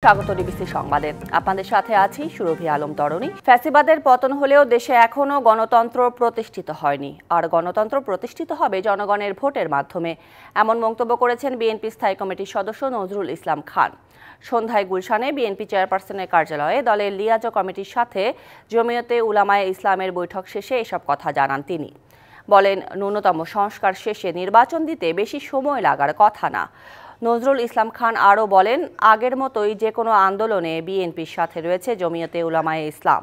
স্বাগত ডিবিসি সংবাদে আপনাদের সাথে আছি সুরভি আলম তরণী। ফ্যাসিবাদের পতন হলেও দেশে এখনো গণতন্ত্র প্রতিষ্ঠিত হয়নি, আর গণতন্ত্র প্রতিষ্ঠিত হবে জনগণের ভোটের মাধ্যমে, এমন মন্তব্য করেছেন বিএনপি স্থায়ী কমিটির সদস্য নজরুল ইসলাম খান। সন্ধ্যায় গুলশানে বিএনপি চেয়ারপারসনের কার্যালয়ে দলের লিয়াজ কমিটির সাথে জমিয়তে উলামায়ে ইসলামের বৈঠক শেষে এসব কথা জানান তিনি। বলেন, ন্যূনতম সংস্কার শেষে নির্বাচন দিতে বেশি সময় লাগার কথা না। নজরুল ইসলাম খান আরও বলেন, আগের মতোই যে কোনো আন্দোলনে বিএনপির সাথে রয়েছে জমিয়তে উলামায়ে ইসলাম।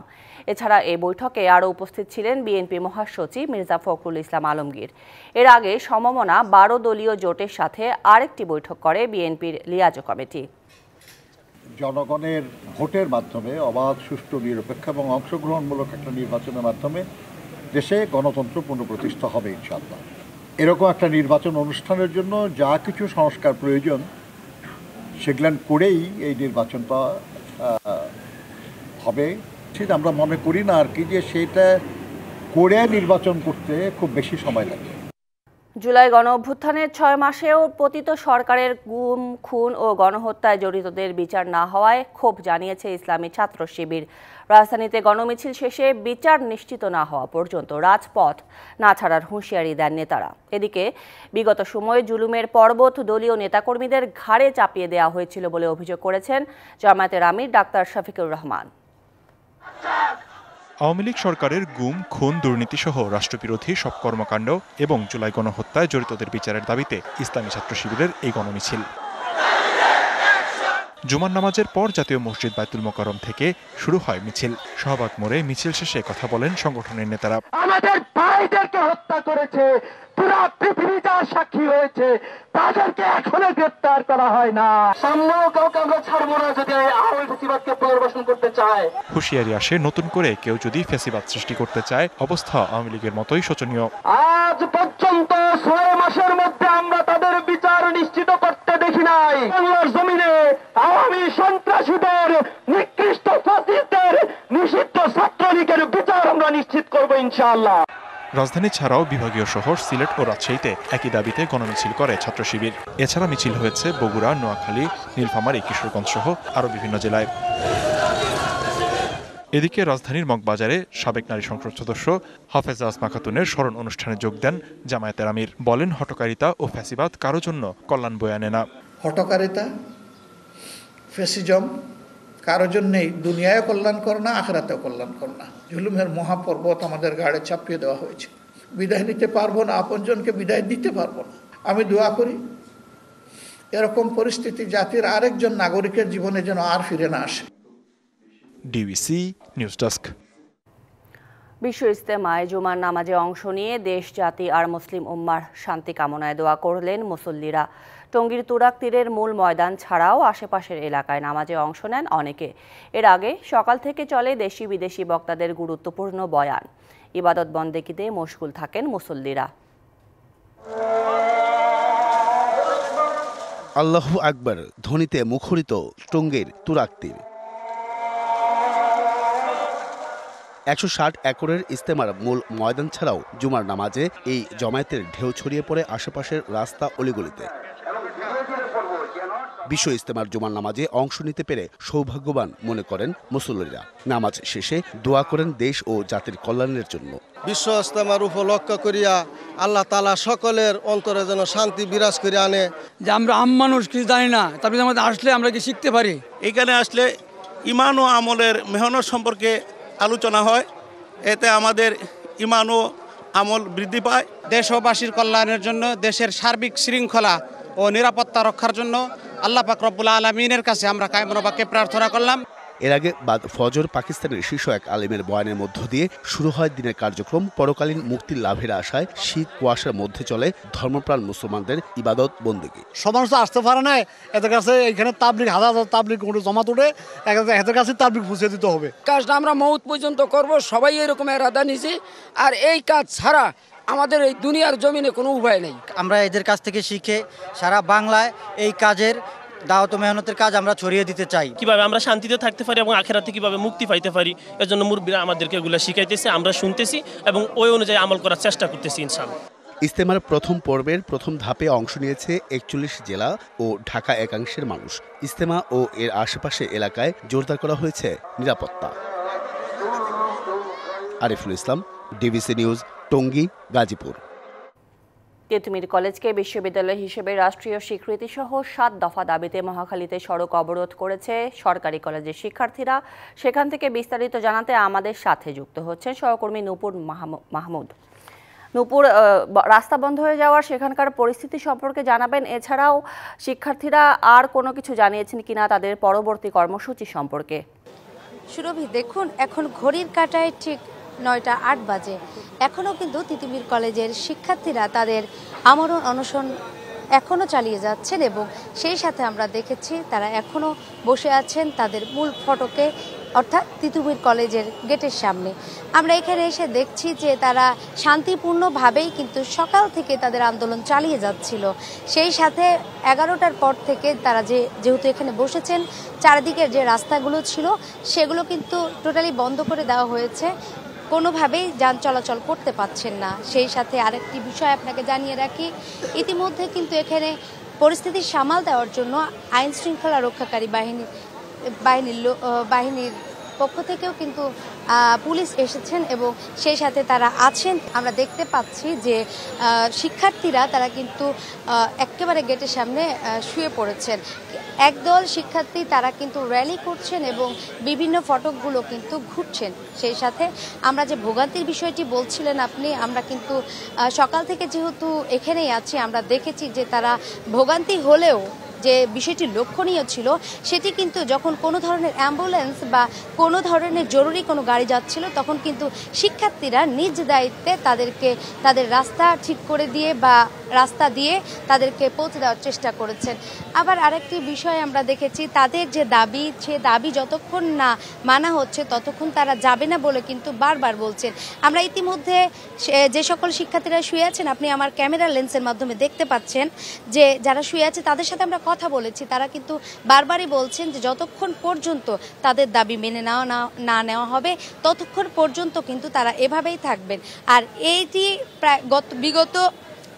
এছাড়া এই বৈঠকে আরও উপস্থিত ছিলেন বিএনপি মহাসচিব মির্জা ফখরুল ইসলাম আলমগীর। এর আগে সমমনা 12 দলীয় জোটের সাথে আরেকটি বৈঠক করে বিএনপির লিয়াজ কমিটি। জনগণের ভোটের মাধ্যমে অবাধ, সুষ্ঠু, নিরপেক্ষ এবং অংশগ্রহণমূলক একটা নির্বাচনের মাধ্যমে দেশে গণতন্ত্র পুনঃপ্রতিষ্ঠা হবে ইনশাআল্লাহ। এরকম একটা নির্বাচন অনুষ্ঠানের জন্য যা কিছু সংস্কার প্রয়োজন সেগুলো করেই এই নির্বাচনটা হবে। আমরা মনে করি না আর কি যে সেটা করে নির্বাচন করতে খুব বেশি সময় লাগে। জুলাই গণ অভ্যুত্থানের 6 মাসেও পতিত সরকারের গুম, খুন ও গণহত্যায় জড়িতদের বিচার না হওয়ায় ক্ষোভ জানিয়েছে ইসলামী ছাত্র শিবির। রাজধানীতে গণমিছিল শেষে বিচার নিশ্চিত না হওয়া পর্যন্ত রাজপথ না ছাড়ার হুঁশিয়ারি দেন নেতারা। এদিকে বিগত সময়ে জুলুমের পর্বত দলীয় নেতাকর্মীদের ঘাড়ে চাপিয়ে দেওয়া হয়েছিল বলে অভিযোগ করেছেন জামায়াতের আমির ডাক্তার শফিকুর রহমান। আওয়ামী লীগ সরকারের গুম, খুন, দুর্নীতি সহ রাষ্ট্রবিরোধী সব কর্মকাণ্ড এবং জুলাই গণহত্যায় জড়িতদের বিচারের দাবিতে ইসলামী ছাত্র শিবিরের এই গণমিছিল। জুমার নামাজের পর জাতীয় মসজিদ বায়তুল মোকাররম থেকে শুরু হয় মিছিল। শাহবাগ মোড়ে মিছিল শেষে কথা বলেন সংগঠনের নেতারা। আমাদের ভাইদেরকে হত্যা করেছে, পুরো পৃথিবী যা সাক্ষী হয়েছে, তাদেরকে এখনো গ্রেফতার করা হয় না। সামনেও কাউকে আমরা ছাড়বো না যদি আওয়ামী ফ্যাসিবাদকে পুনর্বাসন করতে চায়। হুঁশিয়ারি আসে, নতুন করে কেউ যদি ফ্যাসিবাদ সৃষ্টি করতে চায় অবস্থা আওয়ামী লীগের মতোই শোচনীয়। আজ পর্যন্ত 6 মাসের মধ্যে আমরা তাদের বিচার নিশ্চিত করতে দেখি নাই। বাংলার জমিনে আওয়ামী সন্ত্রাসীদের, নিকৃষ্ট ফাসিস্টদের, নিষিদ্ধ ছাত্রলীগের বিচার আমরা নিশ্চিত করবো ইনশাআল্লাহ। রাজধানী ছাড়াও বিভাগীয় শহর সিলেট ও রাজশাহীতে একই দাবিতে গণমিছিল করে ছাত্র শিবির। এছাড়া মিছিল হয়েছে বগুড়া, নোয়াখালী, নীলফামারী, কিশোরগঞ্জ সহ আরও বিভিন্ন জেলায়। এদিকে রাজধানীর মগবাজারে সাবেক নারী সংসদ সদস্য হাফেজা আসমা খাতুনের স্মরণ অনুষ্ঠানে যোগ দেন জামায়াতের আমির। বলেন, হঠকারিতা ও ফ্যাসিবাদ কারো জন্য কল্যাণ বয়ে আনে না। হঠকারিতা, ফ্যাসিজম কারোর জন্যেই দুনিয়ায় কল্যাণ করে না, আখিরাতেও কল্যাণ করে না। জুলুমের মহাপর্বত আমাদের গাড়ে চাপিয়ে দেওয়া হয়েছে। বিদায় নিতে পারবো না, আপনজনকে বিদায় দিতে পারবো না। আমি দোয়া করি এরকম পরিস্থিতি জাতির আরেকজন নাগরিকের জীবনে যেন আর ফিরে না আসে। DBC news desk. বিশ্ব ইজতেমায় জুমার নামাজে অংশ নিয়ে দেশ, জাতি আর মুসলিম উম্মার শান্তি কামনায় দোয়া করলেন মুসল্লিরা। টঙ্গীর তুরাগ তীরের মূল ময়দান ছাড়াও আশেপাশের এলাকায় নামাজে অংশ নেন অনেকে। এর আগে সকাল থেকে চলে দেশি বিদেশি বক্তাদের গুরুত্বপূর্ণ বয়ান। ইবাদত বন্দেগীতে মশগুল থাকেন মুসল্লিরা। আল্লাহু আকবার ধ্বনিতে মুখরিত টঙ্গীর তুরাগ তীর। 160 একরের ইজতেমার মূল ময়দান ছাড়াও জুমার নামাজে এই জমায়েতের ঢেউ ছড়িয়ে পড়ে আশেপাশের রাস্তা অলিগলিতে। বিশ্ব ইজতেমার জুমার নামাজে অংশ নিতে পেরে সৌভাগ্যবান মনে করেন মুসল্লিরা। নামাজ শেষে দোয়া করেন দেশ ও জাতির কল্যাণের জন্য। বিশ্ব ইজতেমার উপলক্ষ করিয়া আল্লাহ তাআলা সকলের অন্তরে যেন শান্তি বিরাজ করে আনে। যে আমরা মানুষ কিছু জানি না, তারপরে আমাদের আসলে আমরা কি শিখতে পারি। এখানে আসলে ঈমান ও আমলের মেহনত সম্পর্কে আলোচনা হয়, এতে আমাদের ঈমান ও আমল বৃদ্ধি পায়। দেশবাসীর কল্যাণের জন্য, দেশের সার্বিক শৃঙ্খলা ও নিরাপত্তা রক্ষার জন্য আল্লাহ পাক রব্বুল আলামিনের কাছে আমরা কায়মন বাক্যে প্রার্থনা করলাম। এর আগে বাদ ফজর পাকিস্তানের শীর্ষ এক আলেমের বয়ানের মধ্য দিয়ে শুরু হয় দিনের কার্যক্রম। পরকালীন মুক্তির লাভের আশায় শীত কুয়াশার মধ্যে চলে ধর্মপ্রাণ মুসলমানদের ইবাদত বন্দেগী। সমাজ তো আসতে পারে না, এদের কাছে এখানে তাবলিগ হাজার হাজার তাবলিগ জমা তুলে এদের কাছে তাবলিগ পৌঁছে দিতে হবে। কাজটা আমরা মৌত পর্যন্ত করব, সবাই এরকম এরাদা নিছি। আর এই কাজ ছাড়া আমাদের এই দুনিয়ার জমিনে কোনো উপায় নেই। আমরা এদের কাছ থেকে শিখে সারা বাংলায় এই কাজের দাওয়াত ও মেহনতের কাজ আমরা ছড়িয়ে দিতে চাই। কিভাবে আমরা শান্তিতে থাকতে পারি এবং আখিরাতে কিভাবে মুক্তি পাইতে পারি, এজন্য মুরব্বিরা আমাদেরকে এগুলো শিখাইতেছে, আমরা শুনতেছি এবং ওই অনুযায়ী আমল করার চেষ্টা করতেছি ইনশাআল্লাহ। ইজতেমার প্রথম পর্বের প্রথম ধাপে অংশ নিয়েছে ৪১ জেলা ও ঢাকা একাংশের মানুষ। ইজতেমা ও এর আশেপাশে এলাকায় জোরদার করা হয়েছে নিরাপত্তা। Ariful Islam, DBC news, Tongi, Gazipur. তিতুমির কলেজকে বিশ্ববিদ্যালয় হিসেবে রাষ্ট্রীয় স্বীকৃতি সহ ৭ দফা দাবিতে মহাখালীতে সড়ক অবরোধ করেছে সরকারি কলেজের শিক্ষার্থীরা। সেখান থেকে বিস্তারিত জানাতে আমাদের সাথে যুক্ত হচ্ছেন সহকর্মী নূপুর মাহমুদ। নূপুর, রাস্তা বন্ধ হয়ে যাওয়ার সেখানকার পরিস্থিতি সম্পর্কে জানাবেন। এছাড়াও শিক্ষার্থীরা আর কোনো কিছু জানিয়েছেন কিনা তাদের পরবর্তী কর্মসূচি সম্পর্কে? সুরভি, দেখুন এখন ঘড়ির কাঁটায় ঠিক ৯টা ৮ বাজে। এখনও কিন্তু তিতুমির কলেজের শিক্ষার্থীরা তাদের আমরণ অনশন এখনও চালিয়ে যাচ্ছেন এবং সেই সাথে আমরা দেখেছি তারা এখনও বসে আছেন তাদের মূল ফটকে, অর্থাৎ তিতুমির কলেজের গেটের সামনে। আমরা এখানে এসে দেখছি যে তারা শান্তিপূর্ণভাবেই কিন্তু সকাল থেকে তাদের আন্দোলন চালিয়ে যাচ্ছিল। সেই সাথে 11টার পর থেকে তারা যেহেতু এখানে বসেছেন, চারিদিকের যে রাস্তাগুলো ছিল সেগুলো কিন্তু টোটালি বন্ধ করে দেওয়া হয়েছে, কোনোভাবেই যান চলাচল করতে পারছেন না। সেই সাথে আরেকটি বিষয় আপনাকে জানিয়ে রাখি, ইতিমধ্যে কিন্তু এখানে পরিস্থিতি সামাল দেওয়ার জন্য আইন শৃঙ্খলা রক্ষাকারী বাহিনীর পক্ষ থেকেও কিন্তু পুলিশ এসেছেন এবং সেই সাথে তারা আছেন। আমরা দেখতে পাচ্ছি যে শিক্ষার্থীরা তারা কিন্তু একেবারে গেটের সামনে শুয়ে পড়েছেন। একদল শিক্ষার্থী তারা কিন্তু র্যালি করছেন এবং বিভিন্ন ফটকগুলো কিন্তু ঘুরছেন। সেই সাথে আমরা যে ভোগান্তির বিষয়টি বলছিলেন আপনি, আমরা কিন্তু সকাল থেকে যেহেতু এখানেই আছি, আমরা দেখেছি যে তারা ভোগান্তি হলেও যে বিষয়টি লক্ষণীয় ছিল সেটি কিন্তু যখন কোনো ধরনের অ্যাম্বুলেন্স বা কোনো ধরনের জরুরি কোনো গাড়ি যাচ্ছিল তখন কিন্তু শিক্ষার্থীরা নিজ দায়িত্বে তাদেরকে তাদের রাস্তা ঠিক করে দিয়ে বা রাস্তা দিয়ে তাদেরকে পৌঁছে দেওয়ার চেষ্টা করেছেন। আবার আরেকটি বিষয় আমরা দেখেছি, তাদের যে দাবি, সে দাবি যতক্ষণ না মানা হচ্ছে ততক্ষণ তারা যাবে না বলে কিন্তু বারবার বলছেন। আমরা ইতিমধ্যে যে সকল শিক্ষার্থীরা শুয়ে আছেন, আপনি আমার ক্যামেরা লেন্সের মাধ্যমে দেখতে পাচ্ছেন যে যারা শুয়ে আছে তাদের সাথে আমরা কথা বলেছি, তারা কিন্তু বারবারই বলছেন যে যতক্ষণ পর্যন্ত তাদের দাবি মেনে না নেওয়া হবে ততক্ষণ পর্যন্ত কিন্তু তারা এভাবেই থাকবেন। আর এইটি প্রায় বিগত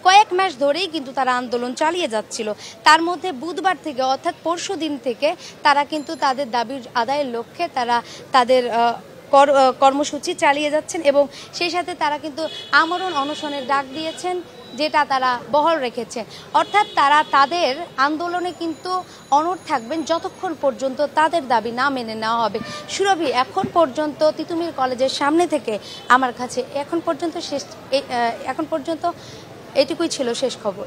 কয়েক মাস ধরেই কিন্তু তারা আন্দোলন চালিয়ে যাচ্ছিল। তার মধ্যে বুধবার থেকে অর্থাৎ পরশু দিন থেকে তারা কিন্তু তাদের দাবির আদায়ের লক্ষ্যে তারা তাদের কর্মসূচি চালিয়ে যাচ্ছেন এবং সেই সাথে তারা কিন্তু আমরণ অনশনের ডাক দিয়েছেন, যেটা তারা বহাল রেখেছেন। অর্থাৎ তারা তাদের আন্দোলনে কিন্তু অনড় থাকবেন যতক্ষণ পর্যন্ত তাদের দাবি না মেনে নেওয়া হবে। সুরভি, এখন পর্যন্ত তিতুমির কলেজের সামনে থেকে আমার কাছে এখন পর্যন্ত এটুকুই ছিল শেষ খবর।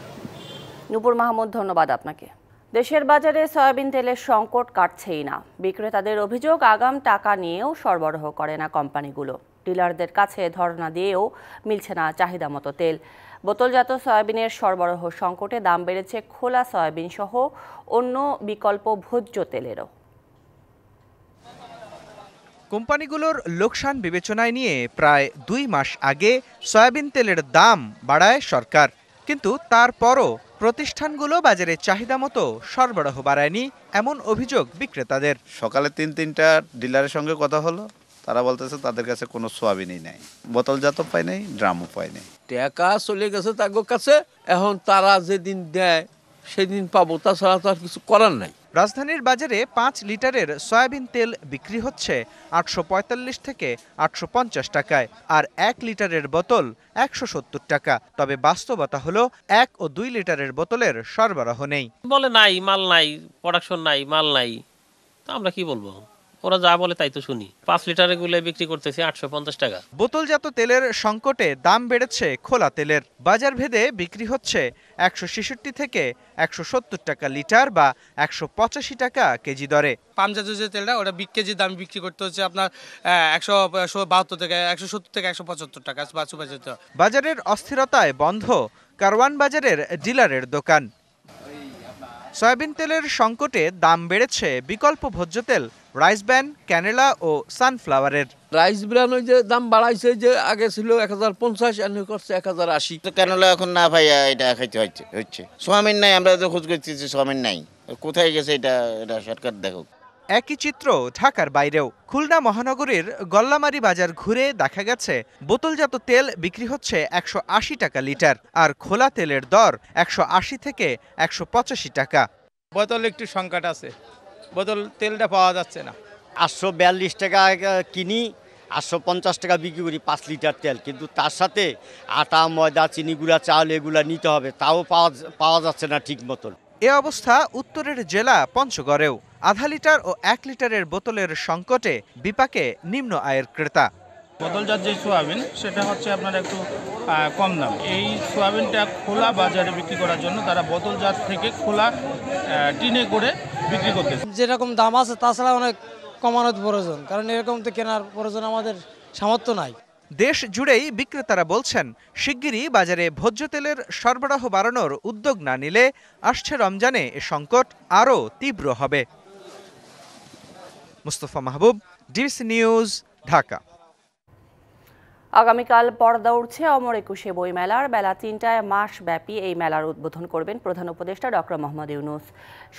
নূপুর মাহমুদ, ধন্যবাদ আপনাকে। দেশের বাজারে সয়াবিন তেলের সংকট কাটছেই না। বিক্রেতাদের অভিযোগ, আগাম টাকা নিয়েও সরবরাহ করে না কোম্পানিগুলো। ডিলারদের কাছে ধর্ণা দিয়েও মিলছে না চাহিদা মতো তেল। বোতলজাত সয়াবিনের সরবরাহ সংকটে দাম বেড়েছে খোলা সয়াবিন সহ অন্য বিকল্প ভোজ্য তেলেরও। কোম্পানিগুলোর লোকসান বিবেচনায় নিয়ে প্রায় 2 মাস আগে সয়াবিন তেলের দাম বাড়ায় সরকার, কিন্তু তারপরও প্রতিষ্ঠানগুলো বাজারে চাহিদা মতো সরবরাহ বাড়ায়নি, এমন অভিযোগ বিক্রেতাদের। সকালে 3-3টা ডিলারের সঙ্গে কথা হলো, তারা বলতেছে তাদের কাছে কোনো সোয়াবিনই নাই, বোতলজাত পায় নাই, ড্রামও পায় নাই। টাকা চলে গেছে তাদের কাছে, এখন তারা যেদিন দেয় সেদিন পাবো, তাছাড়া তার কিছু করার নাই। রাজধানীর বাজারে 5 লিটারের সয়াবিন তেল বিক্রি হচ্ছে 845 থেকে 850 টাকায়, আর 1 লিটারের বোতল 170 টাকা। তবে বাস্তবতা হলো 1 ও 2 লিটারের বোতলের সরবরাহ নেই। বলে নাই, মাল নাই, প্রোডাকশন নাই, মাল নাই, তো আমরা কি বলবো? ওরা যা বলে তাই তো শুনি। 5 লিটারে গুলো বিক্রি করতেছি 850 টাকা। বোতলজাত তেলের সংকটে দাম বেড়েছে খোলা তেলের। বাজার ভেদে বিক্রি হচ্ছে 166 থেকে 170 টাকা লিটার বা 185 টাকা কেজি দরে। পামজাত যে তেলটা ওটা কেজি দাম বিক্রি করতে হচ্ছে আপনার 172 থেকে 170 থেকে 175 টাকা। বাজারের অস্থিরতায় বন্ধ কারওয়ান বাজারের ডিলারের দোকান। সয়াবিন তেলের সংকটে দাম বেড়েছে বিকল্প ভোজ্য তেল রাইস ব্র্যান, ক্যানেলা ও সানফ্লাওয়ারের। রাইস ব্র্যান ওই যে দাম বাড়াইছে, যে আগে ছিল 1050, এখন করছে 1080। ক্যানেলা এখন না ভাইয়া, এটা খাইতে হচ্ছে। সোয়াবিন নাই, আমরা তো খোঁজ করতেছি, সোয়াবিন নাই, কোথায় গেছে এটা সরকার দেখুক। একই চিত্র ঢাকার বাইরেও। খুলনা মহানগরীর গল্লামারী বাজার ঘুরে দেখা গেছে বোতলজাত তেল বিক্রি হচ্ছে 180 টাকা লিটার, আর খোলা তেলের দর 180 থেকে 185 টাকা। বোতল একটু সংকট আছে, বোতল তেলটা পাওয়া যাচ্ছে না। 842 টাকা কিনি, 850 টাকা বিক্রি করি 5 লিটার তেল, কিন্তু তার সাথে আটা, ময়দা, চিনি গুঁড়া, চাল এগুলা নিতে হবে, তাও পাওয়া যাচ্ছে না ঠিক মতন। এ অবস্থা উত্তরের জেলা পঞ্চগড়েও। আধা লিটার ও 1 লিটারের বোতলের সংকটে বিপাকে নিম্ন আয়ের ক্রেতা। বোতলজাত যে সোয়াবিন সেটা হচ্ছে আপনার একটু কম দাম। এই সোয়াবিনটা খোলা বাজারে বিক্রি করার জন্য তারা বোতলজাত থেকে খোলা টিনে করে বিক্রি করতেছে। যেরকম দাম আছে তাছাড়া অনেক কমানোর প্রয়োজন, কারণ এরকম তো কেনার প্রয়োজন আমাদের সামর্থ্য নাই। দেশ জুড়েই বিক্রেতারা বলছেন শিগগিরই বাজারে ভোজ্য তেলের সরবরাহ বাড়ানোর উদ্যোগ না নিলে আসছে রমজানে এ সংকট আরও তীব্র হবে। মুস্তফা মাহবুব, ডিবিসি নিউজ, ঢাকা। আগামীকাল পর্দা উঠছে অমর একুশে বইমেলার। বেলা ৩টায় মাসব্যাপী এই মেলার উদ্বোধন করবেন প্রধান উপদেষ্টা ডক্টর মোহাম্মদ ইউনূস।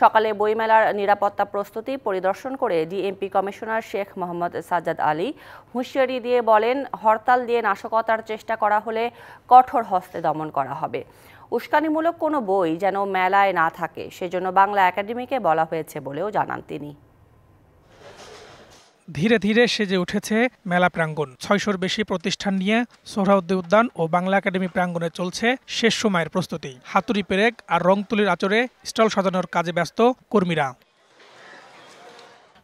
সকালে বইমেলার নিরাপত্তা প্রস্তুতি পরিদর্শন করে ডিএমপি কমিশনার শেখ মোহাম্মদ সাজ্জাদ আলী হুঁশিয়ারি দিয়ে বলেন, হরতাল দিয়ে নাশকতার চেষ্টা করা হলে কঠোর হস্তে দমন করা হবে। উস্কানিমূলক কোনো বই যেন মেলায় না থাকে সেজন্য বাংলা একাডেমিকে বলা হয়েছে বলেও জানান তিনি। ধীরে ধীরে সেজে উঠেছে মেলা প্রাঙ্গণ। ৬০০-র বেশি প্রতিষ্ঠান নিয়ে সোহরাওয়ার্দী উদ্যান ও বাংলা একাডেমি প্রাঙ্গণে চলছে শেষ সময়ের প্রস্তুতি। হাতুড়ি পেরেক আর রং তুলির আঁচড়ে স্টল সাজানোর কাজে ব্যস্ত কর্মীরা।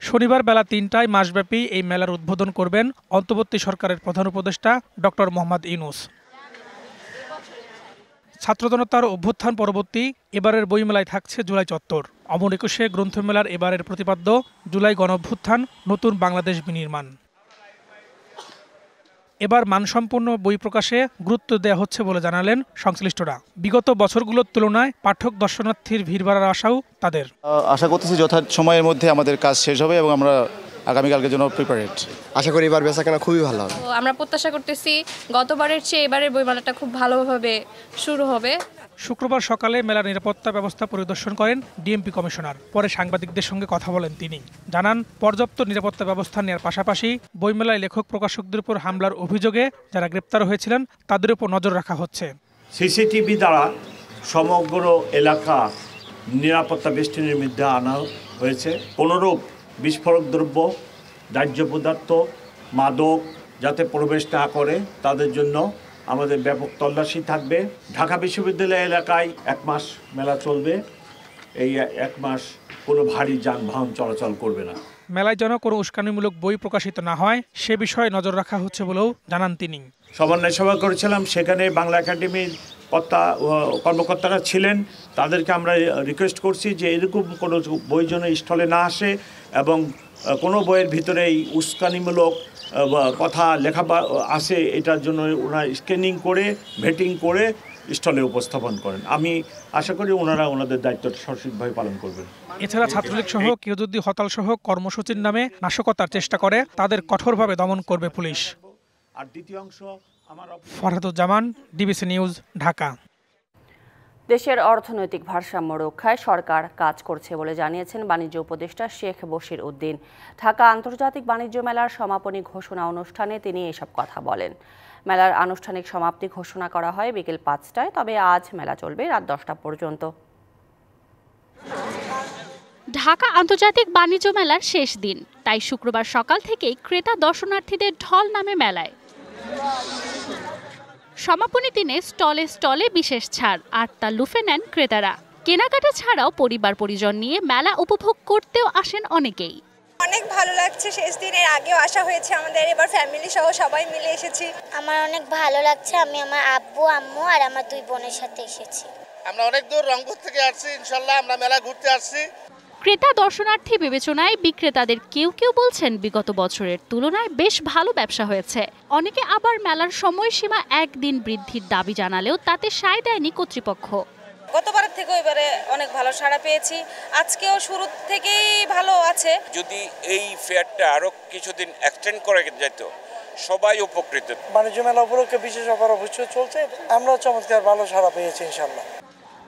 শনিবার বেলা ৩টায় মাসব্যাপী এই মেলার উদ্বোধন করবেন অন্তর্বর্তী সরকারের প্রধান উপদেষ্টা ডক্টর মোহাম্মদ ইউনূস। ছাত্রজনতার অভ্যুত্থান পরবর্তী এবারের বইমেলায় থাকছে জুলাই চত্বর। অমর একুশে গ্রন্থমেলার এবারের প্রতিপাদ্য জুলাই গণঅভ্যুত্থান, নতুন বাংলাদেশ বিনির্মাণ। এবার মানসম্পন্ন বই প্রকাশে গুরুত্ব দেওয়া হচ্ছে বলে জানালেন সংশ্লিষ্টরা। বিগত বছরগুলোর তুলনায় পাঠক দর্শনার্থীর ভিড় বাড়ার আশাও তাদের। আশা করতেছি যথা সময়ের মধ্যে আমাদের কাজ শেষ হবে এবং আমরা আগামীকালকের জন্য প্রিপারেড। আশা করি এবার বেচাকেনা খুবই ভালো হবে। আমরা প্রত্যাশা করতেছি গতবারের চেয়ে এবারের বইমেলাটা খুব ভালোভাবে শুরু হবে। শুক্রবার সকালে মেলার নিরাপত্তা ব্যবস্থা পরিদর্শন করেন ডিএমপি কমিশনার। পরে সাংবাদিকদের সঙ্গে কথা বলেন তিনি। জানান, পর্যাপ্ত নিরাপত্তা ব্যবস্থা নেওয়ার পাশাপাশি বইমেলায় লেখক প্রকাশকদের উপর হামলার অভিযোগে যারা গ্রেপ্তার হয়েছিলেন তাদের উপর নজর রাখা হচ্ছে। সিসিটিভি দ্বারা সমগ্র এলাকা নিরাপত্তা বেষ্টনীর মধ্যে আনা হয়েছে। কোনোরূপ বিস্ফোরক দ্রব্য, দাহ্য পদার্থ, মাদক যাতে প্রবেশ না করে তাদের জন্য আমাদের ব্যাপক তল্লাশি থাকবে। ঢাকা বিশ্ববিদ্যালয় এলাকায় 1 মাস মেলা চলবে। এই 1 মাস কোনো ভারী যানবাহন চলাচল করবে না। মেলায় যেন কোনো উস্কানিমূলক বই প্রকাশিত না হয় সে বিষয়ে নজর রাখা হচ্ছে বলেও জানান তিনি। সমন্বয় সভা করেছিলাম, সেখানে বাংলা একাডেমির কর্মকর্তারা ছিলেন। তাদেরকে আমরা রিকোয়েস্ট করছি যে এরকম কোনো বই যেন স্টলে না আসে এবং কোনো বইয়ের ভিতরে এই উস্কানিমূলক কথা লেখা আসে এটার জন্য ওনারা স্ক্যানিং করে ভেটিং করে স্টলে উপস্থাপন করেন। আমি আশা করি ওনারা ওনাদের দায়িত্বটা সঠিকভাবে পালন করবেন। এছাড়া ছাত্রলীগ সহ কেউ যদি হরতাল সহ কর্মসূচির নামে নাশকতার চেষ্টা করে তাদের কঠোরভাবে দমন করবে পুলিশ। আর দ্বিতীয় অংশ ফরহাদুজ্জামান, ডিবিসি নিউজ, ঢাকা। দেশের অর্থনৈতিক ভারসাম্য রক্ষায় সরকার কাজ করছে বলে জানিয়েছেন বাণিজ্য উপদেষ্টা শেখ বশির উদ্দিন। ঢাকা আন্তর্জাতিক বাণিজ্য মেলার সমাপনী ঘোষণা অনুষ্ঠানে তিনি এসব কথা বলেন। মেলার আনুষ্ঠানিক সমাপ্তি ঘোষণা করা হয় বিকেল 5টায়, তবে আজ মেলা চলবে রাত 10টা পর্যন্ত। ঢাকা আন্তর্জাতিক বাণিজ্য মেলার শেষ দিন, তাই শুক্রবার সকাল থেকেই ক্রেতা দর্শনার্থীদের ঢল নামে মেলায়। সমাপনী দিনে স্টলে স্টলে বিশেষ ছাড় আর তা লুফে নেন ক্রেতারা। কেনাকাটা ছাড়াও পরিবার পরিজন নিয়ে মেলা উপভোগ করতেও আসেন অনেকেই। অনেক ভালো লাগছে, শেষ দিনের আগেও আসা হয়েছে আমাদের, এবার ফ্যামিলি সহ সবাই মিলে এসেছি। আমার অনেক ভালো লাগছে, আমি আমার আব্বু আম্মু আর আমার 2 বোনের সাথে এসেছি। আমরা অনেক দূর রংপুর থেকে আসছি, ইনশাআল্লাহ আমরা মেলা ঘুরতে আসছি। ক্রেতা দর্শনার্থী বিবেচনায় বিক্রেতাদের কেউ কেউ বলছেন বিগত বছরের তুলনায় বেশ ভালো ব্যবসা হয়েছে। অনেকে আবার মেলার সময়সীমা 1 দিন বৃদ্ধির দাবি জানালেও তাতে সায় দেয়নি কর্তৃপক্ষ। গতবারের থেকেও এবারে অনেক ভালো সাড়া পেয়েছি, আজকেও শুরু থেকেই ভালো আছে। যদি এই ফেয়ারটা আরো কিছুদিন এক্সটেন্ড করে যেত সবাই উপকৃত। বাণিজ্য মেলা উপলক্ষে বিশেষ অফার অবশ্যই চলছে, আমরাও চমৎকার ভালো সাড়া পেয়েছি ইনশাআল্লাহ।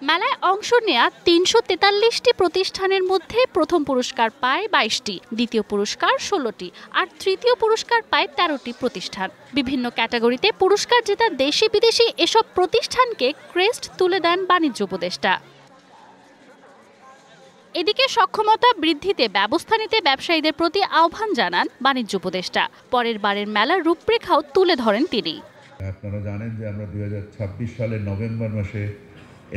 মেলায় অংশ নেয়া ৩৪৩টি প্রতিষ্ঠানের মধ্যে প্রথম পুরস্কার পায় ২২টি, দ্বিতীয় পুরস্কার ১৬টি আর তৃতীয় পুরস্কার পায় ১৩টি প্রতিষ্ঠান। বিভিন্ন ক্যাটাগরিতে পুরস্কার জেতা দেশি বিদেশি এসব প্রতিষ্ঠানকে ক্রেস্ট তুলে দেন বাণিজ্য উপদেষ্টা। এদিকে সক্ষমতা বৃদ্ধিতে ব্যবস্থা নিতে ব্যবসায়ীদের প্রতি আহ্বান জানান বাণিজ্য উপদেষ্টা। পরের বারের মেলার রূপরেখাও তুলে ধরেন তিনি। আপনারা জানেন যে আমরা 2026 সালের নভেম্বর মাসে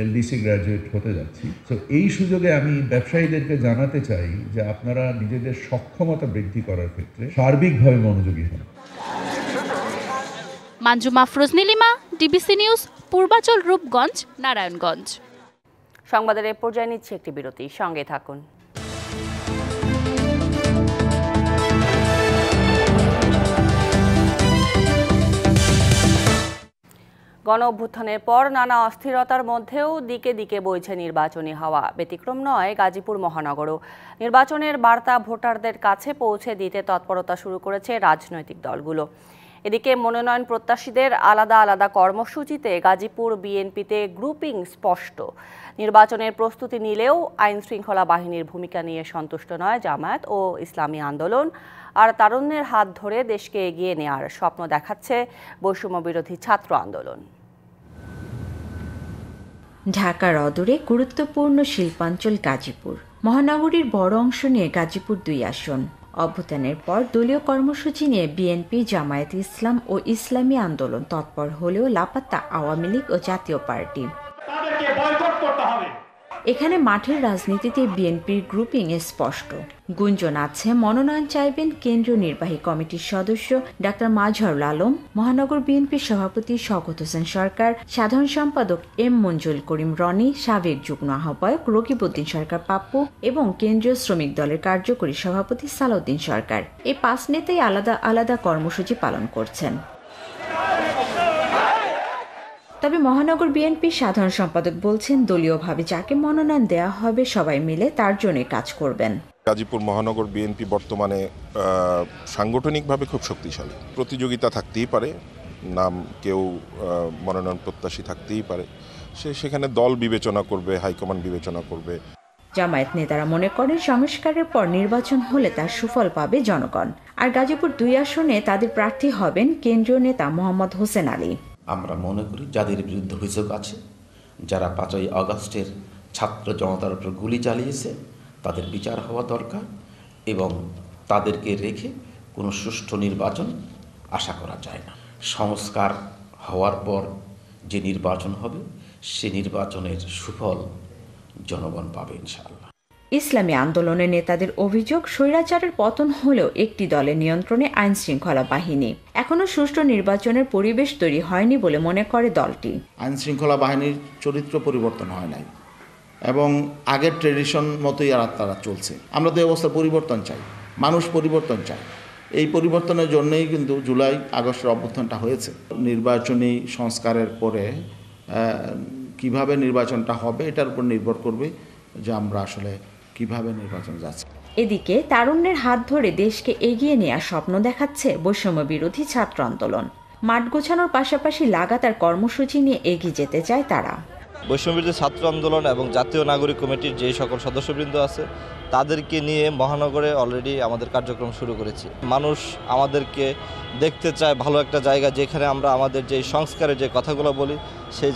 এলডিসি গ্র্যাজুয়েট হতে যাচ্ছি। তো এই সুযোগে আমি ব্যবসায়ীদেরকে জানাতে চাই যে আপনারা নিজেদের সক্ষমতা বৃদ্ধি করার ক্ষেত্রে সার্বিকভাবে মনোযোগী হন। Manjuma Afroz Nilima, DBC news, Purbachal, Rupganj, Narayanganj. সংবাদের এ পর্যায়ে নিচ্ছে একটি বিরতি, সঙ্গে থাকুন। গণ অভ্যুত্থানের পর নানা অস্থিরতার মধ্যেও দিকে দিকে বইছে নির্বাচনী হাওয়া। ব্যতিক্রম নয় গাজীপুর মহানগরও। নির্বাচনের বার্তা ভোটারদের কাছে পৌঁছে দিতে তৎপরতা শুরু করেছে রাজনৈতিক দলগুলো। এদিকে মনোনয়ন প্রত্যাশীদের আলাদা আলাদা কর্মসূচিতে গাজীপুর বিএনপিতে গ্রুপিং স্পষ্ট। নির্বাচনের প্রস্তুতি নিলেও আইন শৃঙ্খলা বাহিনীর ভূমিকা নিয়ে সন্তুষ্ট নয় জামায়াত ও ইসলামী আন্দোলন। আর তারুণ্যের হাত ধরে দেশকে এগিয়ে নেওয়ার স্বপ্ন দেখাচ্ছে বৈষম্য বিরোধী ছাত্র আন্দোলন। ঢাকার অদূরে গুরুত্বপূর্ণ শিল্পাঞ্চল গাজীপুর। মহানগরীর বড় অংশ নিয়ে গাজীপুর 2 আসন। অভ্যুত্থানের পর দলীয় কর্মসূচি নিয়ে বিএনপি, জামায়াত ইসলাম ও ইসলামী আন্দোলন তৎপর হলেও লাপাত্তা আওয়ামী লীগ ও জাতীয় পার্টি। এখানে মাঠের রাজনীতিতে বিএনপির গ্রুপিং স্পষ্ট। গুঞ্জন আছে মনোনয়ন চাইবেন কেন্দ্রীয় নির্বাহী কমিটির সদস্য ডাক্তার মাজহারুল আলম, মহানগর বিএনপির সভাপতি শওকত হোসেন সরকার, সাধারণ সম্পাদক এম মঞ্জুল করিম রনি, সাবেক যুগ্ম আহ্বায়ক রকিবউদ্দিন সরকার পাপ্পু এবং কেন্দ্রীয় শ্রমিক দলের কার্যকরী সভাপতি সালাউদ্দিন সরকার। এই 5 নেতাই আলাদা আলাদা কর্মসূচি পালন করছেন। তবে মহানগর বিএনপির সাধারণ সম্পাদক বলছেন দলীয়ভাবে যাকে মনোনয়ন দেওয়া হবে সবাই মিলে তার জন্য কাজ করবেন। গাজীপুর মহানগর বিএনপি বর্তমানে সাংগঠনিকভাবে খুব শক্তিশালী। প্রতিযোগিতা থাকতেই পারে, নাম কেউ মনোনয়ন প্রত্যাশী থাকতেই পারে, সেখানে দল বিবেচনা করবে, হাইকমান্ড বিবেচনা করবে। জামায়াত নেতারা মনে করেন সংস্কারের পর নির্বাচন হলে তার সুফল পাবে জনগণ। আর গাজীপুর 2 আসনে তাদের প্রার্থী হবেন কেন্দ্রীয় নেতা মোহাম্মদ হোসেন আলী। আমরা মনে করি যাদের বিরুদ্ধে অভিযোগ আছে, যারা 5ই আগস্টের ছাত্র জনতার উপর গুলি চালিয়েছে, তাদের বিচার হওয়া দরকার এবং তাদেরকে রেখে কোনো সুষ্ঠু নির্বাচন আশা করা যায় না। সংস্কার হওয়ার পর যে নির্বাচন হবে সে নির্বাচনের সুফল জনগণ পাবে ইনশাআল্লাহ। ইসলামী আন্দোলনের নেতাদের অভিযোগ স্বৈরাচারের পতন হলেও একটি দলের নিয়ন্ত্রণে আইন শৃঙ্খলা বাহিনী। এখনো সুষ্ঠু নির্বাচনের পরিবেশ তৈরি হয়নি বলে মনে করে দলটি। আইন শৃঙ্খলা বাহিনীর চরিত্র পরিবর্তন হয় নাই এবং আগের ট্রেডিশন মতোই তারা চলছে। আমরা তো এই অবস্থা পরিবর্তন চাই, মানুষ পরিবর্তন চায়। এই পরিবর্তনের জন্যই কিন্তু জুলাই আগস্টের অভ্যুত্থানটা হয়েছে। নির্বাচনী সংস্কারের পরে কিভাবে নির্বাচনটা হবে এটার উপর নির্ভর করবে যে আমরা আসলে কিভাবে নির্বাচন যাচ্ছে। এদিকে তারুণ্যের হাত ধরে দেশকে এগিয়ে নেওয়ার স্বপ্ন দেখাচ্ছে বৈষম্য বিরোধী ছাত্র আন্দোলন। মাঠ গোছানোর পাশাপাশি লাগাতার কর্মসূচি নিয়ে এগিয়ে যেতে চায় তারা। বৈষম্য বিরোধী ছাত্র আন্দোলন এবং জাতীয় নাগরিক কমিটির যে সকল সদস্যবৃন্দ আছে তাদেরকে নিয়ে মহানগরে অলরেডি আমাদের কার্যক্রম শুরু করেছি। মানুষ আমাদেরকে দেখতে চায় ভালো একটা জায়গা, যেখানে আমরা আমাদের যে সংস্কারের যে কথাগুলো বলি সেই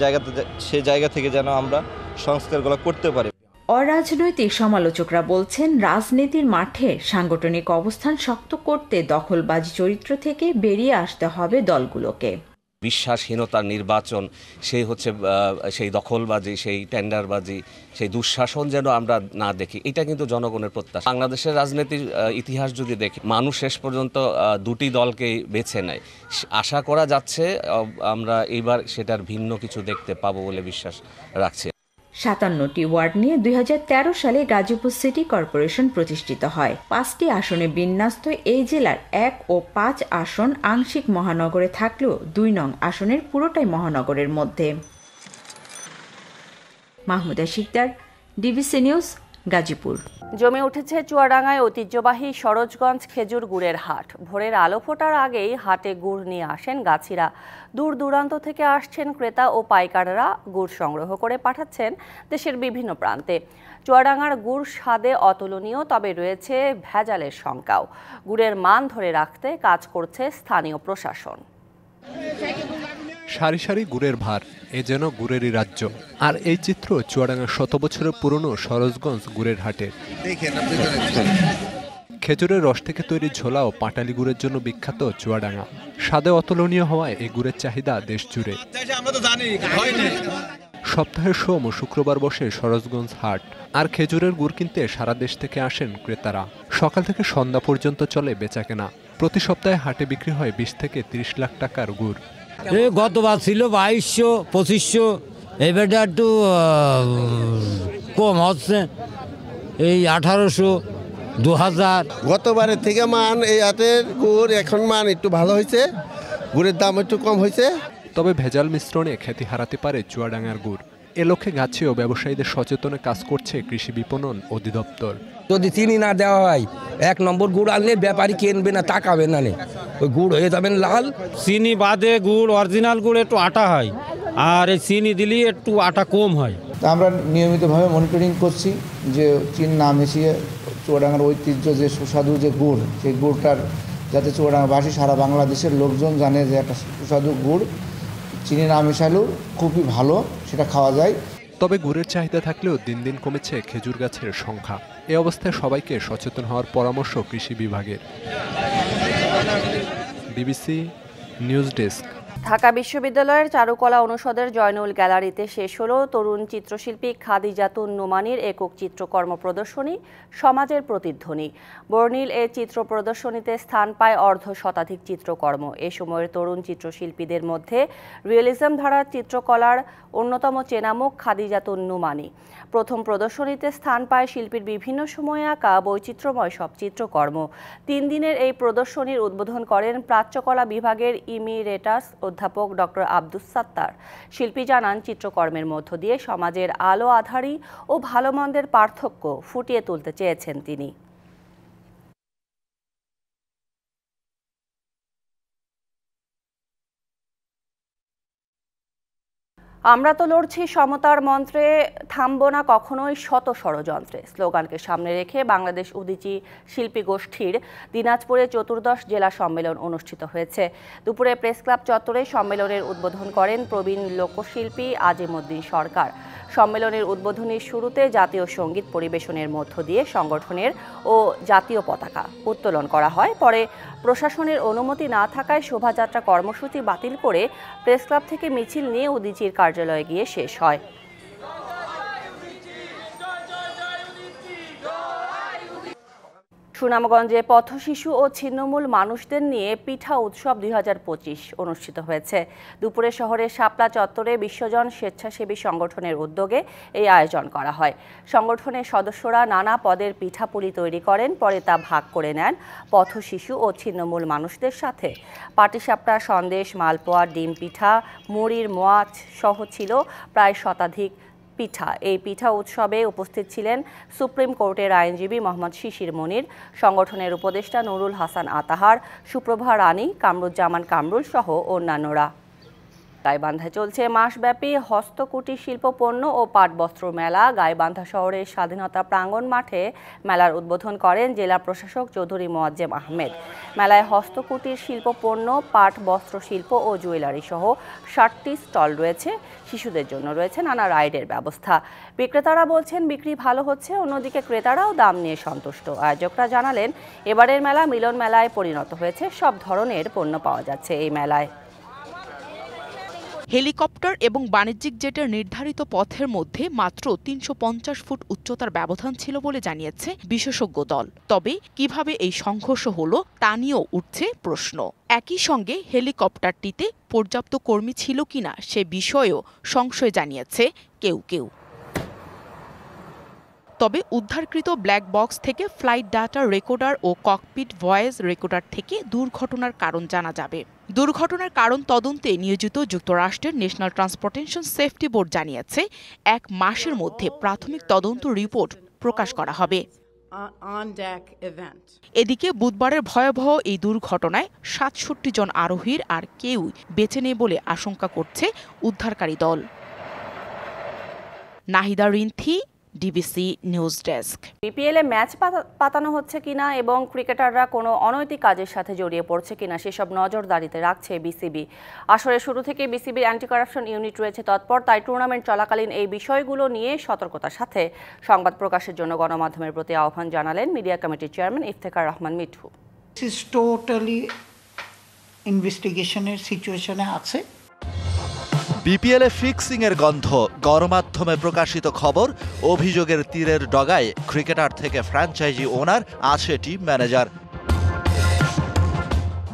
জায়গা থেকে যেন আমরা সংস্কারগুলো করতে পারি। অরাজনৈতিক সমালোচকরা বলছেন রাজনীতির মাঠে সাংগঠনিক অবস্থান শক্ত করতে দখলবাজি চরিত্র থেকে বেরিয়ে আসতে হবে দলগুলোকে। বিশ্বাসহীনতার নির্বাচন, সেই দখলবাজি, সেই টেন্ডারবাজি, সেই দুঃশাসন যেন আমরা না দেখি, এটা কিন্তু জনগণের প্রত্যাশা। বাংলাদেশের রাজনীতির ইতিহাস যদি দেখি, মানুষ শেষ পর্যন্ত 2টি দলকেই বেছে নেয়। আশা করা যাচ্ছে আমরা এইবার সেটার ভিন্ন কিছু দেখতে পাবো বলে বিশ্বাস রাখছি। 57টি ওয়ার্ড নিয়ে 2013 সালে গাজীপুর সিটি কর্পোরেশন প্রতিষ্ঠিত হয়। 5টি আসনে বিন্যস্ত এই জেলার 1 ও 5 আসন আংশিক মহানগরে থাকলেও 2 নং আসনের পুরোটাই মহানগরের মধ্যে। Mahmuda Sikdar, DBC news, Gazipur. জমে উঠেছে চুয়াডাঙ্গায় ঐতিহ্যবাহী সরোজগঞ্জ খেজুর গুড়ের হাট। ভোরের আলো ফোটার আগেই হাটে গুড় নিয়ে আসেন গাছিরা। দূর দূরান্ত থেকে আসছেন ক্রেতা ও পাইকাররা, গুড় সংগ্রহ করে পাঠাচ্ছেন দেশের বিভিন্ন প্রান্তে। চুয়াডাঙ্গার গুড় স্বাদে অতুলনীয়, তবে রয়েছে ভেজালের শঙ্কাও। গুড়ের মান ধরে রাখতে কাজ করছে স্থানীয় প্রশাসন। সারি সারি গুড়ের ভার, এ যেন গুড়েরই রাজ্য। আর এই চিত্র চুয়াডাঙ্গার 100 বছরের পুরনো সরোজগঞ্জ গুড়ের হাটের। খেজুরের রস থেকে তৈরি ঝোলা ও পাটালি গুড়ের জন্য বিখ্যাত চুয়াডাঙ্গা। স্বাদে অতুলনীয় হওয়ায় এই গুড়ের চাহিদা দেশ জুড়ে। সপ্তাহের সোম ও শুক্রবার বসে সরোজগঞ্জ হাট। আর খেজুরের গুড় কিনতে সারা দেশ থেকে আসেন ক্রেতারা। সকাল থেকে সন্ধ্যা পর্যন্ত চলে বেচাকেনা। প্রতি সপ্তাহে হাটে বিক্রি হয় 20 থেকে 30 লাখ টাকার গুড়। গতবার ছিল 2200, 2500, এবারটা একটু কম হচ্ছে, এই 1800, 2000। গতবারের থেকে মান এই হাটের গুড় এখন মান একটু ভালো হয়েছে, গুড়ের দাম একটু কম হয়েছে। তবে ভেজাল মিশ্রণে খ্যাতি হারাতে পারে চুয়াডাঙ্গার গুড়। এ লক্ষ্যে গাছি ও ব্যবসায়ীদের সচেতনে কাজ করছে কৃষি বিপণন অধিদপ্তর। যদি চিনি না দেওয়া হয়, 1 নম্বর গুড় আনলে ব্যাপারী কিনবে না, তাকাবে না, ওই গুড় হয়ে যাবেন লাল। চিনি বাদে গুড়, অরিজিনাল গুড় একটু আটা হয়, আর এই চিনি দিলে একটু আটা কম হয়। আমরা নিয়মিতভাবে মনিটরিং করছি যে চিনি না মিশিয়ে চুয়াডাঙ্গার ঐতিহ্য যে সুস্বাদু যে গুড়, সেই গুড়টার যাতে চুয়াডাঙ্গাবাসী সারা বাংলাদেশের লোকজন জানে যে একটা সুস্বাদু গুড় চিনি না মিশালেও খুবই ভালো, সেটা খাওয়া যায়। তবে গুড়ের চাহিদা থাকলেও দিন দিন কমেছে খেজুর গাছের সংখ্যা। এ অবস্থায় সবাইকে সচেতন হওয়ার পরামর্শ কৃষি বিভাগের। BBC news desk. ঢাকা বিশ্ববিদ্যালয়ের চারুকলা অনুষদের জয়নুল গ্যালারিতে শেষ হলো তরুণ চিত্রশিল্পী খাদিজাতুন নোমানীর একক চিত্রকর্ম প্রদর্শনী সমাজের প্রতিধ্বনি। বর্ণিল এ চিত্র প্রদর্শনীতে স্থান পায় 1/2 শতাধিক চিত্রকর্ম। এ সময়ের তরুণ চিত্রশিল্পীদের মধ্যে রিয়েলিজম ধারার চিত্রকলার অন্যতম চেনামুখ খাদিজাতুন নোমানী। প্রথম প্রদর্শনীতে স্থান পায় শিল্পীর বিভিন্ন সময়ে আঁকা বৈচিত্র্যময় সব চিত্রকর্ম। 3 দিনের এই প্রদর্শনীর উদ্বোধন করেন প্রাচ্যকলা বিভাগের ইমিরেটাস অধ্যাপক ডক্টর আব্দুস সাত্তার। শিল্পী জানান, চিত্রকর্মের মধ্য দিয়ে সমাজের আলো আঁধারি ও ভালো মন্দের পার্থক্য ফুটিয়ে তুলতে চেয়েছেন তিনি। আমরা তো লড়ছি সমতার মন্ত্রে, থামবো না কখনোই শত ষড়যন্ত্রে স্লোগানকে সামনে রেখে বাংলাদেশ উদীচী শিল্পী গোষ্ঠীর দিনাজপুরে 14 জেলা সম্মেলন অনুষ্ঠিত হয়েছে। দুপুরে প্রেস ক্লাব চত্বরে সম্মেলনের উদ্বোধন করেন প্রবীণ লোকশিল্পী আজিমউদ্দিন সরকার। সম্মেলনের উদ্বোধনীর শুরুতে জাতীয় সঙ্গীত পরিবেশনের মধ্য দিয়ে সংগঠনের ও জাতীয় পতাকা উত্তোলন করা হয়। পরে প্রশাসনের অনুমতি না থাকায় শোভাযাত্রা কর্মসূচি বাতিল করে প্রেস ক্লাব থেকে মিছিল নিয়ে উদীচীর কার্যালয়ে গিয়ে শেষ হয়। সুনামগঞ্জে পথশিশু ও ছিন্নমূল মানুষদের নিয়ে পিঠা উৎসব 2025 অনুষ্ঠিত হয়েছে। দুপুরে শহরের শাপলা চত্বরে বিশ্বজন স্বেচ্ছাসেবী সংগঠনের উদ্যোগে এই আয়োজন করা হয়। সংগঠনের সদস্যরা নানা পদের পিঠাপুলি তৈরি করেন, পরে তা ভাগ করে নেন পথশিশু ও ছিন্নমূল মানুষদের সাথে। পাটিসাপটা, সন্দেশ, মালপোয়া, ডিম পিঠা, মুড়ির মোয়াচ সহ ছিল প্রায় শতাধিক পিঠা। এই পিঠা উৎসবে উপস্থিত ছিলেন সুপ্রিম কোর্টের আইনজীবী মোহাম্মদ শিশির মনির, সংগঠনের উপদেষ্টা নুরুল হাসান আতাহার, সুপ্রভা রানী, কামরুজ্জামান কামরুল সহ অন্যান্যরা। গাইবান্ধায় চলছে মাসব্যাপী হস্তকুটির শিল্প পণ্য ও পাট বস্ত্র মেলা। গাইবান্ধা শহরের স্বাধীনতা প্রাঙ্গণ মাঠে মেলার উদ্বোধন করেন জেলা প্রশাসক চৌধুরী মোয়াজ্জেম আহমেদ। মেলায় হস্তকুটির শিল্প পণ্য, পাট বস্ত্র শিল্প ও জুয়েলারি সহ 60টি স্টল রয়েছে। শিশুদের জন্য রয়েছে নানা রাইডের ব্যবস্থা। বিক্রেতারা বলছেন বিক্রি ভালো হচ্ছে, অন্যদিকে ক্রেতারাও দাম নিয়ে সন্তুষ্ট। আয়োজকরা জানালেন, এবারের মেলা মিলন মেলায় পরিণত হয়েছে, সব ধরনের পণ্য পাওয়া যাচ্ছে এই মেলায়। হেলিকপ্টার এবং বাণিজ্যিক জেটের নির্ধারিত পথের মধ্যে মাত্র 350 ফুট উচ্চতার ব্যবধান ছিল বলে জানিয়েছে বিশেষজ্ঞ দল। তবে কিভাবে এই সংঘর্ষ হলো তা নিয়েও উঠছে প্রশ্ন। একই সঙ্গে হেলিকপ্টারটিতে পর্যাপ্ত কর্মী ছিল কিনা সে বিষয়েও সংশয় জানিয়েছে কেউ কেউ। তবে উদ্ধারকৃত ব্ল্যাক বক্স থেকে ফ্লাইট ডাটা রেকর্ডার ও ককপিট ভয়েস রেকর্ডার থেকে দুর্ঘটনার কারণ জানা যাবে। দুর্ঘটনার কারণ তদন্তে নিয়োজিত যুক্তরাষ্ট্রের ন্যাশনাল ট্রান্সপোর্টেশন সেফটি বোর্ড জানিয়েছে, 1 মাসের মধ্যে প্রাথমিক তদন্ত রিপোর্ট প্রকাশ করা হবে। এদিকে বুধবারের ভয়াবহ এই দুর্ঘটনায় ৬৭ জন আরোহীর আর কেউ বেঁচে নেই বলে আশঙ্কা করছে উদ্ধারকারী দল। Nahida Rinthi, DBC news desk. বিপিএলে ম্যাচ পাতানো হচ্ছে কিনা এবং ক্রিকেটাররা কোনো অনৈতিক কাজের সাথে জড়িয়ে পড়ছে কিনা সেসব নজরদারিতে রাখছে বিসিবি। আসলে শুরু থেকে বিসিবির অ্যান্টি কারাপশন ইউনিট রয়েছে তৎপর, তাই টুর্নামেন্ট চলাকালীন এই বিষয়গুলো নিয়ে সতর্কতার সাথে সংবাদ প্রকাশের জন্য গণমাধ্যমের প্রতি আহ্বান জানালেন মিডিয়া কমিটির চেয়ারম্যান ইফতেখার রহমান মিঠু। টোটালি ইনভেস্টিগেশনের সিচুয়েশনে আছে। বিপিএলে ফিক্সিং এর গন্ধ, গণমাধ্যমে প্রকাশিত খবর, অভিযোগের তীরের ডগায় ক্রিকেটার থেকে ফ্র্যাঞ্চাইজি ওনার, আছে টিম ম্যানেজার।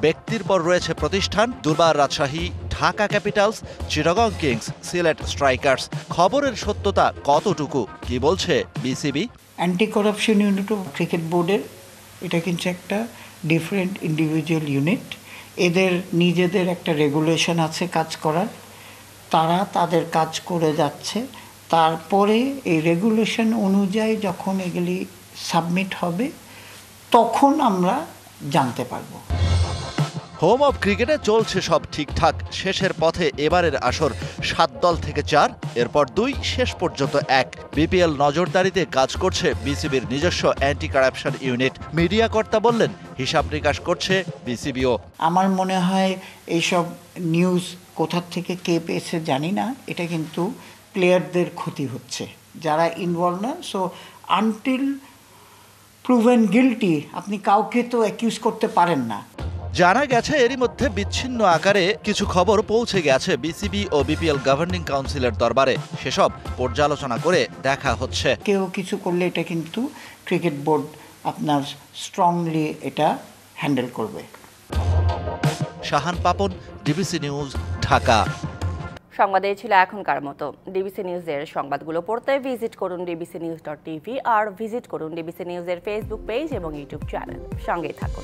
ব্যক্তির পর রয়েছে প্রতিষ্ঠান, Durbar Rajshahi, Dhaka Capitals, Chittagong Kings, Sylhet Strikers. খবরের সত্যতা কতটুকু, কি বলছে BCB? Anti corruption unit cricket বোর্ডের, এটা কিন্তু একটা ডিফারেন্ট ইন্ডিভিজুয়াল ইউনিট। এদের নিজেদের একটা রেগুলেশন আছে কাজ করার, তারা তাদের কাজ করে যাচ্ছে। তারপরে এই রেগুলেশন অনুযায়ী যখন এগুলি সাবমিট হবে তখন আমরা জানতে পারবো। হোম অফ ক্রিকেটে চলছে সব ঠিকঠাক। শেষের পথে এবারের আসর 7 দল থেকে 4, এরপর 2, শেষ পর্যন্ত 1। বিপিএল নজরদারিতে কাজ করছে বিসিবির নিজস্ব অ্যান্টি কারাপশন ইউনিট। মিডিয়া কর্তা বললেন, হিসাব নিকাশ করছে বিসিবিও। আমার মনে হয় এইসব নিউজ কোথা থেকে কে পেয়েছে জানি না, এটা কিন্তু প্লেয়ারদের ক্ষতি হচ্ছে যারা ইনভলভ না। সো আনটিল প্রুভেন গিল্টি আপনি কাউকে তো অ্যাকিউজ করতে পারেন না। জানা গেছে এরই মধ্যে বিচ্ছিন্ন আকারে কিছু খবর পৌঁছে গেছে বিসিবি ও বিপিএল গভর্নিং কাউন্সিলের দরবারে। সেসব পর্যালোচনা করে দেখা হচ্ছে। কেউ কিছু করলে এটা কিন্তু ক্রিকেট বোর্ড আপনার স্ট্রংলি এটা হ্যান্ডেল করবে। Shahan Papon, DBC news, Dhaka. সংবাদে ছিল এখনকার মতো। ডিবিসি নিউজের সংবাদগুলো পড়তে ভিজিট করুন dbcnews.tv আর ভিজিট করুন ডিবিসি নিউজের ফেসবুক পেজ এবং ইউটিউব চ্যানেল। সঙ্গেই থাকুন।